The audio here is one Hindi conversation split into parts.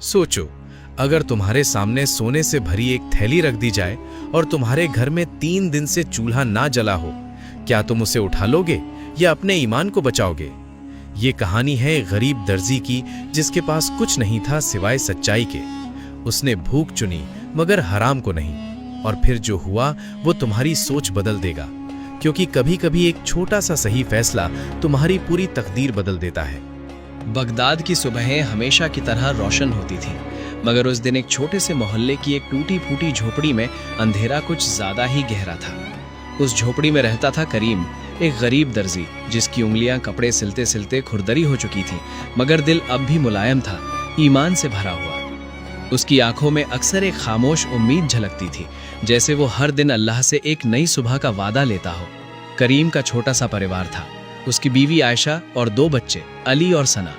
सोचो, अगर तुम्हारे सामने सोने से भरी एक थैली रख दी जाए और तुम्हारे घर में 3 दिन से चूल्हा ना जला हो, क्या तुम उसे उठा लोगे या अपने ईमान को बचाओगे? ये कहानी है एक गरीब दर्जी की जिसके पास कुछ नहीं था सिवाय सच्चाई के। उसने भूख चुनी मगर हराम को नहीं, और फिर जो हुआ वो तुम्हारी सोच बदल देगा, क्योंकि कभी कभी एक छोटा सा सही फैसला तुम्हारी पूरी तकदीर बदल देता है। बगदाद की सुबहें हमेशा की तरह रोशन होती थीं, मगर उस दिन एक छोटे से मोहल्ले की एक टूटी फूटी झोपड़ी में अंधेरा कुछ ज्यादा ही गहरा था। उस झोपड़ी में रहता था करीम, एक गरीब दर्जी जिसकी उंगलियां कपड़े सिलते सिलते खुरदरी हो चुकी थीं, मगर दिल अब भी मुलायम था, ईमान से भरा हुआ। उसकी आंखों में अक्सर एक खामोश उम्मीद झलकती थी, जैसे वो हर दिन अल्लाह से एक नई सुबह का वादा लेता हो। करीम का छोटा सा परिवार था, उसकी बीवी आयशा और 2 बच्चे अली और सना।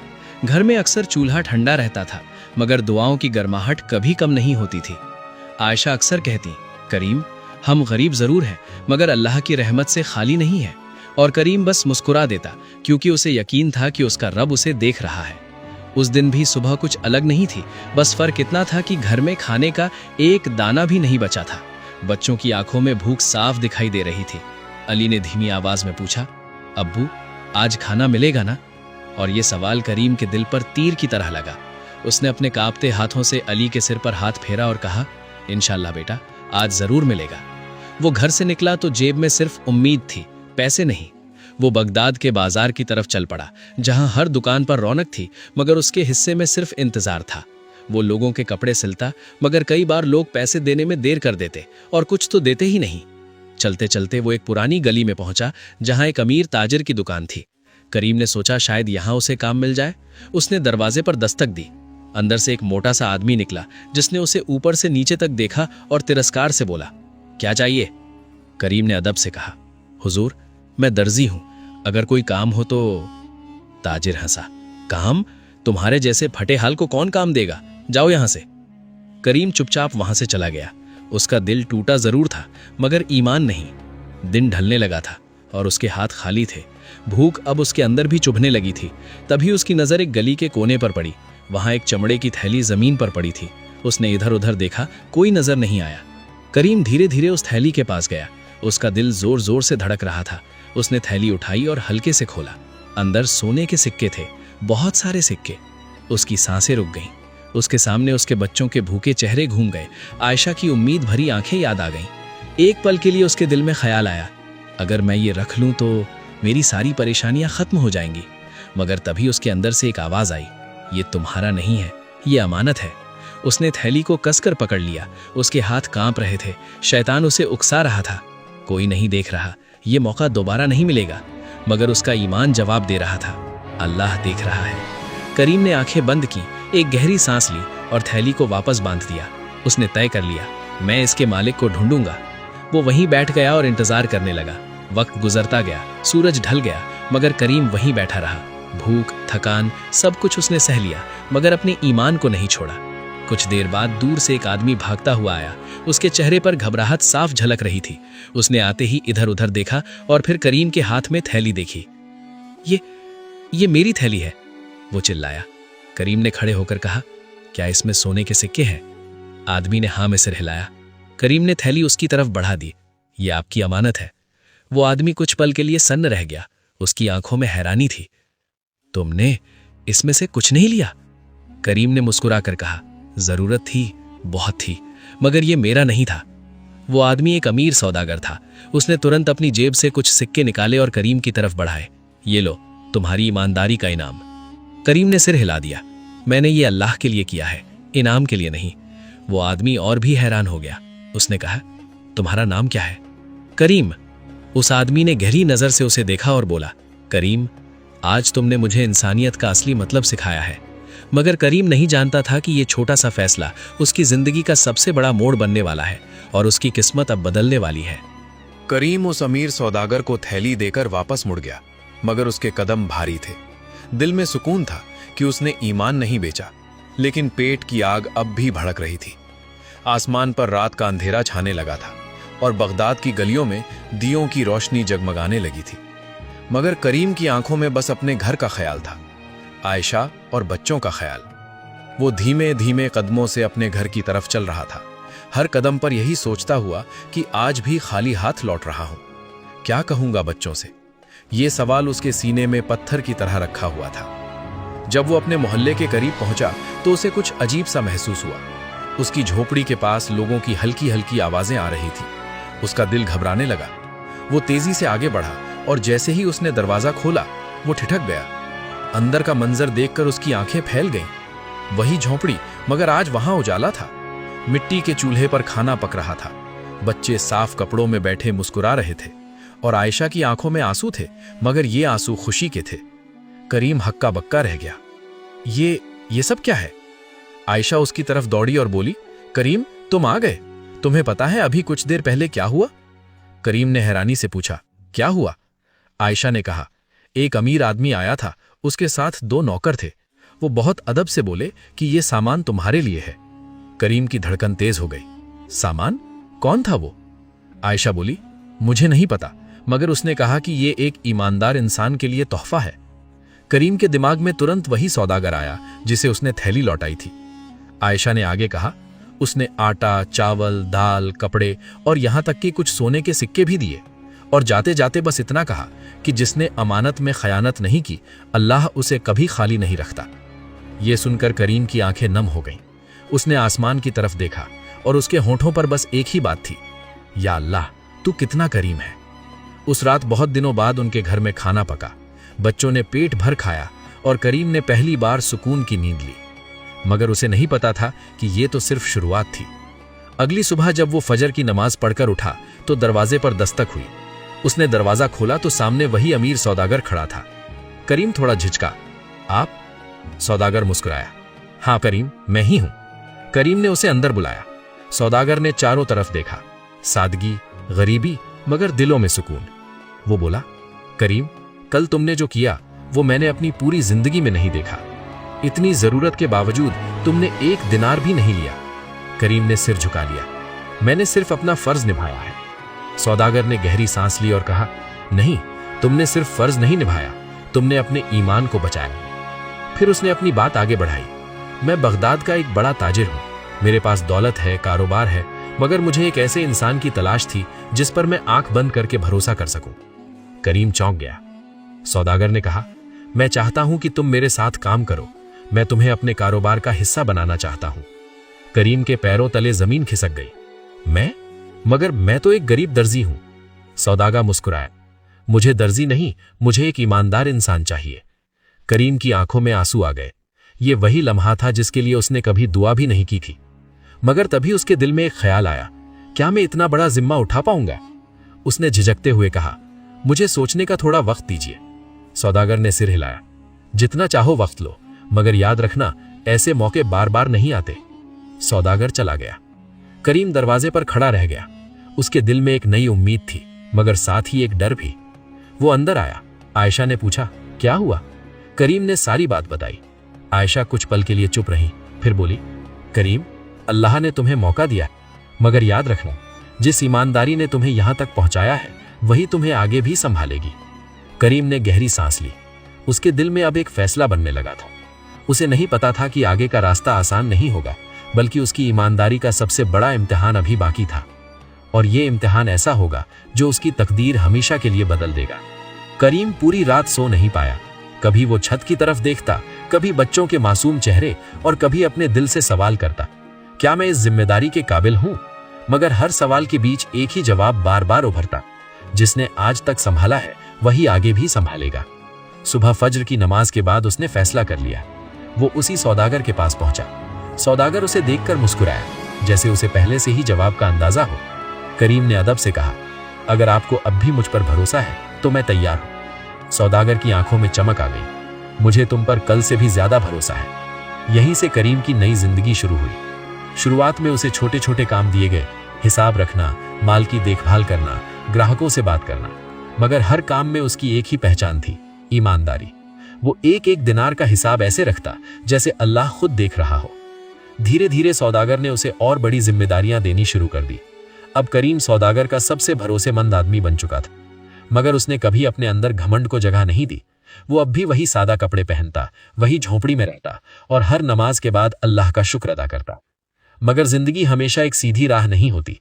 घर में अक्सर चूल्हा ठंडा रहता था, मगर दुआओं की गर्माहट कभी कम नहीं होती थी। आयशा अक्सर कहती, करीम, हम गरीब जरूर हैं मगर अल्लाह की रहमत से खाली नहीं है। और करीम बस मुस्कुरा देता, क्योंकि उसे यकीन था कि उसका रब उसे देख रहा है। उस दिन भी सुबह कुछ अलग नहीं थी, बस फर्क इतना था कि घर में खाने का एक दाना भी नहीं बचा था। बच्चों की आंखों में भूख साफ दिखाई दे रही थी। अली ने धीमी आवाज में पूछा, अब्बू, आज खाना मिलेगा ना? और ये सवाल करीम के दिल पर तीर की तरह लगा। उसने अपने कांपते हाथों से अली के सिर पर हाथ फेरा और कहा, इंशाल्लाह बेटा, आज जरूर मिलेगा। वो घर से निकला तो जेब में सिर्फ उम्मीद थी, पैसे नहीं। वो बगदाद के बाजार की तरफ चल पड़ा, जहां हर दुकान पर रौनक थी, मगर उसके हिस्से में सिर्फ इंतजार था। वो लोगों के कपड़े सिलता, मगर कई बार लोग पैसे देने में देर कर देते और कुछ तो देते ही नहीं। चलते चलते वो एक पुरानी गली में पहुंचा, जहां एक अमीर ताजिर की दुकान थी। करीम ने सोचा शायद यहां उसे काम मिल जाए। उसने दरवाजे पर दस्तक दी। अंदर से एक मोटा सा आदमी निकला, जिसने उसे ऊपर से नीचे तक देखा और तिरस्कार से बोला, क्या चाहिए? करीम ने अदब से कहा, हुजूर, मैं दर्जी हूं, अगर कोई काम हो तो। ताजिर हंसा, काम? तुम्हारे जैसे फटे हाल को कौन काम देगा? जाओ यहां से। करीम चुपचाप वहां से चला गया। उसका दिल टूटा जरूर था, मगर ईमान नहीं। दिन ढलने लगा था और उसके हाथ खाली थे। भूख अब उसके अंदर भी चुभने लगी थी। तभी उसकी नजर एक गली के कोने पर पड़ी। वहां एक चमड़े की थैली जमीन पर पड़ी थी। उसने इधर उधर देखा, कोई नजर नहीं आया। करीम धीरे धीरे उस थैली के पास गया। उसका दिल जोर जोर से धड़क रहा था। उसने थैली उठाई और हल्के से खोला। अंदर सोने के सिक्के थे, बहुत सारे सिक्के। उसकी सांसें रुक गईं। उसके सामने उसके बच्चों के भूखे चेहरे घूम गए। आयशा की उम्मीद भरी आंखें याद आ गईं। एक पल के लिए उसके दिल में ख्याल आया, अगर मैं ये रख लूं तो मेरी सारी परेशानियां खत्म हो जाएंगी। मगर तभी उसके अंदर से एक आवाज आई, ये तुम्हारा नहीं है, ये अमानत है। उसने थैली को कसकर पकड़ लिया। उसके हाथ कांप रहे थे। शैतान उसे उकसा रहा था, कोई नहीं देख रहा, ये मौका दोबारा नहीं मिलेगा। मगर उसका ईमान जवाब दे रहा था, अल्लाह देख रहा है। करीम ने आंखें बंद की, एक गहरी सांस ली और थैली को वापस बांध दिया। उसने तय कर लिया, मैं इसके मालिक को ढूंढूंगा। वो वहीं बैठ गया और इंतजार करने लगा। वक्त गुजरता गया, सूरज ढल गया, मगर करीम वहीं बैठा रहा। भूख, थकान, सब कुछ उसने सह लिया, मगर अपने ईमान को नहीं छोड़ा। कुछ देर बाद दूर से एक आदमी भागता हुआ आया। उसके चेहरे पर घबराहट साफ झलक रही थी। उसने आते ही इधर उधर देखा और फिर करीम के हाथ में थैली देखी। ये मेरी थैली है, वो चिल्लाया। करीम ने खड़े होकर कहा, क्या इसमें सोने के सिक्के हैं? आदमी ने हाँ में सिर हिलाया। करीम ने थैली उसकी तरफ बढ़ा दी, ये आपकी अमानत है। वो आदमी कुछ पल के लिए सन्न रह गया। उसकी आंखों में हैरानी थी। तुमने इसमें से कुछ नहीं लिया? करीम ने मुस्कुराकर कहा, जरूरत थी, बहुत थी, मगर ये मेरा नहीं था। वो आदमी एक अमीर सौदागर था। उसने तुरंत अपनी जेब से कुछ सिक्के निकाले और करीम की तरफ बढ़ाए। ये लो, तुम्हारी ईमानदारी का इनाम। करीम ने सिर हिला दिया, मैंने ये अल्लाह के लिए किया है, इनाम के लिए नहीं। वो आदमी और भी हैरान हो गया। उसने कहा, तुम्हारा नाम क्या है? करीम। उस आदमी ने गहरी नजर से उसे देखा और बोला, करीम, आज तुमने मुझे इंसानियत का असली मतलब सिखाया है। मगर करीम नहीं जानता था कि यह छोटा सा फैसला उसकी जिंदगी का सबसे बड़ा मोड़ बनने वाला है और उसकी किस्मत अब बदलने वाली है। करीम उस अमीर सौदागर को थैली देकर वापस मुड़ गया, मगर उसके कदम भारी थे। दिल में सुकून था कि उसने ईमान नहीं बेचा, लेकिन पेट की आग अब भी भड़क रही थी। आसमान पर रात का अंधेरा छाने लगा था और बगदाद की गलियों में दियों की रोशनी जगमगाने लगी थी। मगर करीम की आंखों में बस अपने घर का ख्याल था, आयशा और बच्चों का ख्याल। वो धीमे धीमे कदमों से अपने घर की तरफ चल रहा था, हर कदम पर यही सोचता हुआ कि आज भी खाली हाथ लौट रहा हूं। क्या कहूंगा बच्चों से? ये सवाल उसके सीने में पत्थर की तरह रखा हुआ था। जब वो अपने मोहल्ले के करीब पहुंचा तो उसे कुछ अजीब सा महसूस हुआ। उसकी झोपड़ी के पास लोगों की हल्की हल्की आवाजें आ रही थी। उसका दिल घबराने लगा। वो तेजी से आगे बढ़ा और जैसे ही उसने दरवाजा खोला वो ठिठक गया। अंदर का मंजर देखकर उसकी आंखें फैल गईं। वही झोपड़ी, मगर आज वहां उजाला था। मिट्टी के चूल्हे पर खाना पक रहा था। बच्चे साफ कपड़ों में बैठे मुस्कुरा रहे थे और आयशा की आंखों में आंसू थे, मगर ये आंसू खुशी के थे। करीम हक्का बक्का रह गया। ये सब क्या है? आयशा उसकी तरफ दौड़ी और बोली, करीम तुम आ गए। तुम्हें पता है अभी कुछ देर पहले क्या हुआ? करीम ने हैरानी से पूछा, क्या हुआ? आयशा ने कहा, एक अमीर आदमी आया था, उसके साथ 2 नौकर थे। वो बहुत अदब से बोले कि ये सामान तुम्हारे लिए है। करीम की धड़कन तेज हो गई। सामान? कौन था वो? आयशा बोली, मुझे नहीं पता, मगर उसने कहा कि ये एक ईमानदार इंसान के लिए तोहफा है। करीम के दिमाग में तुरंत वही सौदागर आया जिसे उसने थैली लौटाई थी। आयशा ने आगे कहा, उसने आटा, चावल, दाल, कपड़े और यहां तक कि कुछ सोने के सिक्के भी दिए और जाते जाते बस इतना कहा कि जिसने अमानत में खयानत नहीं की, अल्लाह उसे कभी खाली नहीं रखता। यह सुनकर करीम की आंखें नम हो गईं। उसने आसमान की तरफ देखा और उसके होंठों पर बस एक ही बात थी, या अल्लाह तू कितना करीम है। उस रात बहुत दिनों बाद उनके घर में खाना पका। बच्चों ने पेट भर खाया और करीम ने पहली बार सुकून की नींद ली। मगर उसे नहीं पता था कि यह तो सिर्फ शुरुआत थी। अगली सुबह जब वो फजर की नमाज पढ़कर उठा तो दरवाजे पर दस्तक हुई। उसने दरवाजा खोला तो सामने वही अमीर सौदागर खड़ा था। करीम थोड़ा झिझका। आप? सौदागर मुस्कुराया। हाँ करीम, मैं ही हूं। करीम ने उसे अंदर बुलाया। सौदागर ने चारों तरफ देखा। सादगी, गरीबी, मगर दिलों में सुकून। वो बोला, करीम कल तुमने जो किया वो मैंने अपनी पूरी जिंदगी में नहीं देखा। इतनी जरूरत के बावजूद तुमने 1 दिनार भी नहीं लिया। करीम ने सिर झुका लिया। मैंने सिर्फ अपना फर्ज निभाया है। सौदागर ने गहरी सांस ली और कहा, नहीं, तुमने सिर्फ फर्ज नहीं निभाया, तुमने अपने ईमान को बचाया। फिर उसने अपनी बात आगे बढ़ाई। मैं बगदाद का एक बड़ा ताजिर हूं, मेरे पास दौलत है, कारोबार है, मगर मुझे एक ऐसे इंसान की तलाश थी जिस पर मैं आंख बंद करके भरोसा कर सकूं। करीम चौंक गया। सौदागर ने कहा, मैं चाहता हूं कि तुम मेरे साथ काम करो। मैं तुम्हें अपने कारोबार का हिस्सा बनाना चाहता हूं। करीम के पैरों तले जमीन खिसक गई। मैं? मगर मैं तो एक गरीब दर्जी हूं। सौदागर मुस्कुराया। मुझे दर्जी नहीं, मुझे एक ईमानदार इंसान चाहिए। करीम की आंखों में आंसू आ गए। ये वही लम्हा था जिसके लिए उसने कभी दुआ भी नहीं की थी। मगर तभी उसके दिल में एक ख्याल आया, क्या मैं इतना बड़ा जिम्मा उठा पाऊंगा? उसने झिझकते हुए कहा, मुझे सोचने का थोड़ा वक्त दीजिए। सौदागर ने सिर हिलाया। जितना चाहो वक्त लो, मगर याद रखना ऐसे मौके बार बार नहीं आते। सौदागर चला गया। करीम दरवाजे पर खड़ा रह गया। उसके दिल में एक नई उम्मीद थी, मगर साथ ही एक डर भी। वो अंदर आया। आयशा ने पूछा, क्या हुआ? करीम ने सारी बात बताई। आयशा कुछ पल के लिए चुप रही, फिर बोली, करीम अल्लाह ने तुम्हें मौका दिया, मगर याद रखना जिस ईमानदारी ने तुम्हें यहां तक पहुंचाया है वही तुम्हें आगे भी संभालेगी। करीम ने गहरी सांस ली। उसके दिल में अब एक फैसला बनने लगा था। उसे नहीं पता था कि आगे का रास्ता आसान नहीं होगा, बल्कि उसकी ईमानदारी का सबसे बड़ा इम्तिहान अभी बाकी था। और ये इम्तिहान ऐसा होगा जो उसकी तकदीर हमेशा के लिए बदल देगा। करीम पूरी रात सो नहीं पाया। कभी वो छत की तरफ देखता, कभी बच्चों के मासूम चेहरे, और कभी अपने दिल से सवाल करता, क्या मैं इस जिम्मेदारी के काबिल हूं? मगर हर सवाल के बीच एक ही जवाब बार बार उभरता, जिसने आज तक संभाला है वही आगे भी संभालेगा। सुबह फज्र की नमाज के बाद उसने फैसला कर लिया। वो उसी सौदागर के पास पहुंचा। सौदागर उसे देखकर मुस्कुराया, जैसे उसे पहले से ही जवाब का अंदाजा हो। करीम ने अदब से कहा, अगर आपको अब भी मुझ पर भरोसा है तो मैं तैयार हूं। सौदागर की आंखों में चमक आ गई। मुझे तुम पर कल से भी ज्यादा भरोसा है। यहीं से करीम की नई जिंदगी शुरू हुई। शुरुआत में उसे छोटे छोटे काम दिए गए, हिसाब रखना, माल की देखभाल करना, ग्राहकों से बात करना, मगर हर काम में उसकी एक ही पहचान थी, ईमानदारी। वो एक एक दिनार का हिसाब ऐसे रखता जैसे अल्लाह खुद देख रहा हो। धीरे धीरे सौदागर ने उसे और बड़ी जिम्मेदारियां देनी शुरू कर दी। अब करीम सौदागर का सबसे भरोसेमंद आदमी बन चुका था, मगर उसने कभी अपने अंदर घमंड को जगह नहीं दी, वो अब भी वही सादा कपड़े पहनता, वही झोंपड़ी में रहता और हर नमाज के बाद अल्लाह का शुक्र अदा करता। मगर जिंदगी हमेशा एक सीधी राह नहीं होती।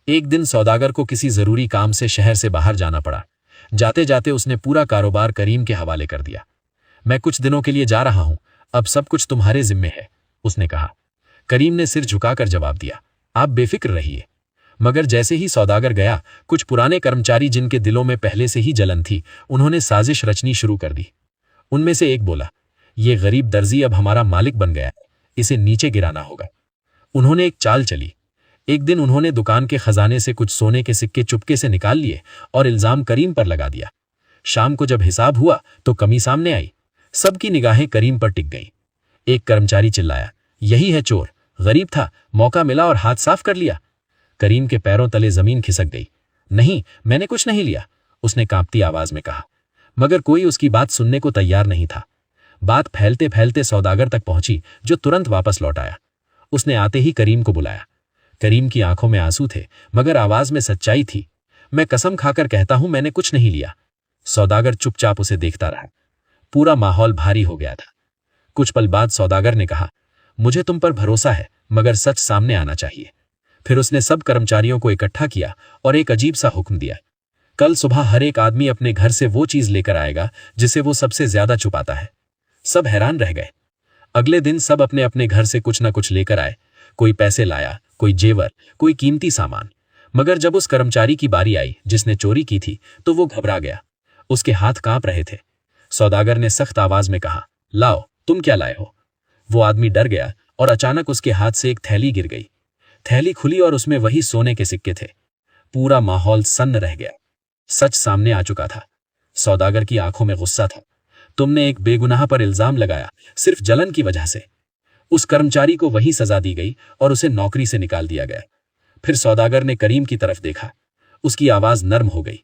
एक दिन सौदागर को किसी जरूरी काम से शहर से बाहर जाना पड़ा। जाते जाते उसने पूरा कारोबार करीम के हवाले कर दिया। मैं कुछ दिनों के लिए जा रहा हूं, अब सब कुछ तुम्हारे जिम्मे है, उसने कहा। करीम ने सिर झुकाकर जवाब दिया, आप बेफिक्र रहिए। मगर जैसे ही सौदागर गया, कुछ पुराने कर्मचारी जिनके दिलों में पहले से ही जलन थी, उन्होंने साजिश रचनी शुरू कर दी। उनमें से एक बोला, ये गरीब दर्जी अब हमारा मालिक बन गया है, इसे नीचे गिराना होगा। उन्होंने एक चाल चली। एक दिन उन्होंने दुकान के खजाने से कुछ सोने के सिक्के चुपके से निकाल लिए और इल्जाम करीम पर लगा दिया। शाम को जब हिसाब हुआ तो कमी सामने आई। सबकी निगाहें करीम पर टिक गईं। एक कर्मचारी चिल्लाया, यही है चोर, गरीब था, मौका मिला और हाथ साफ कर लिया। करीम के पैरों तले जमीन खिसक गई। नहीं, मैंने कुछ नहीं लिया, उसने कांपती आवाज में कहा। मगर कोई उसकी बात सुनने को तैयार नहीं था। बात फैलते फैलते सौदागर तक पहुंची, जो तुरंत वापस लौट आया। उसने आते ही करीम को बुलाया। करीम की आंखों में आंसू थे, मगर आवाज में सच्चाई थी। मैं कसम खाकर कहता हूं, मैंने कुछ नहीं लिया। सौदागर चुपचाप उसे देखता रहा। पूरा माहौल भारी हो गया था। कुछ पल बाद सौदागर ने कहा, मुझे तुम पर भरोसा है, मगर सच सामने आना चाहिए। फिर उसने सब कर्मचारियों को इकट्ठा किया और एक अजीब सा हुक्म दिया, कल सुबह हर एक आदमी अपने घर से वो चीज लेकर आएगा जिसे वो सबसे ज्यादा छुपाता है। सब हैरान रह गए। अगले दिन सब अपने अपने घर से कुछ न कुछ लेकर आए। कोई पैसे लाया, कोई जेवर, कोई कीमती सामान। मगर जब उस कर्मचारी की बारी आई जिसने चोरी की थी, तो वो घबरा गया। उसके हाथ कांप रहे थे। सौदागर ने सख्त आवाज में कहा, लाओ, तुम क्या लाए हो? वो आदमी डर गया और अचानक उसके हाथ से एक थैली गिर गई। थैली खुली और उसमें वही सोने के सिक्के थे। पूरा माहौल सन्न रह गया। सच सामने आ चुका था। सौदागर की आंखों में गुस्सा था। तुमने एक बेगुनाह पर इल्जाम लगाया, सिर्फ जलन की वजह से। उस कर्मचारी को वही सजा दी गई और उसे नौकरी से निकाल दिया गया। फिर सौदागर ने करीम की तरफ देखा। उसकी आवाज नर्म हो गई।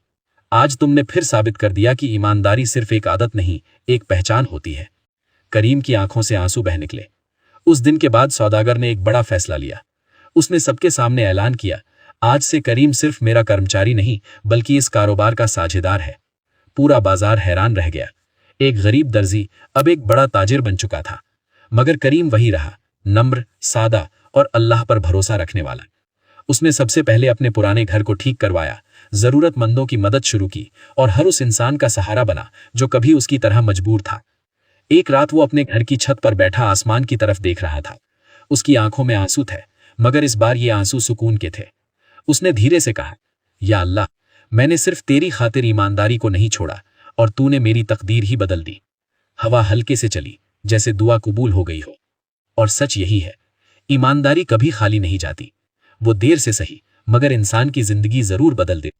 आज तुमने फिर साबित कर दिया कि ईमानदारी सिर्फ एक आदत नहीं, एक पहचान होती है। करीम की आंखों से आंसू बह निकले। उस दिन के बाद सौदागर ने एक बड़ा फैसला लिया। उसने सबके सामने ऐलान किया, आज से करीम सिर्फ मेरा कर्मचारी नहीं, बल्कि इस कारोबार का साझेदार है। पूरा बाजार हैरान रह गया। एक गरीब दर्जी अब एक बड़ा ताजिर बन चुका था। मगर करीम वही रहा, नम्र, सादा और अल्लाह पर भरोसा रखने वाला। उसने सबसे पहले अपने पुराने घर को ठीक करवाया, जरूरतमंदों की मदद शुरू की और हर उस इंसान का सहारा बना जो कभी उसकी तरह मजबूर था। एक रात वो अपने घर की छत पर बैठा आसमान की तरफ देख रहा था। उसकी आंखों में आंसू थे, मगर इस बार ये आंसू सुकून के थे। उसने धीरे से कहा, या अल्लाह, मैंने सिर्फ तेरी खातिर ईमानदारी को नहीं छोड़ा और तूने मेरी तकदीर ही बदल दी। हवा हल्के से चली, जैसे दुआ कबूल हो गई हो। और सच यही है, ईमानदारी कभी खाली नहीं जाती। वो देर से सही, मगर इंसान की जिंदगी जरूर बदल दे।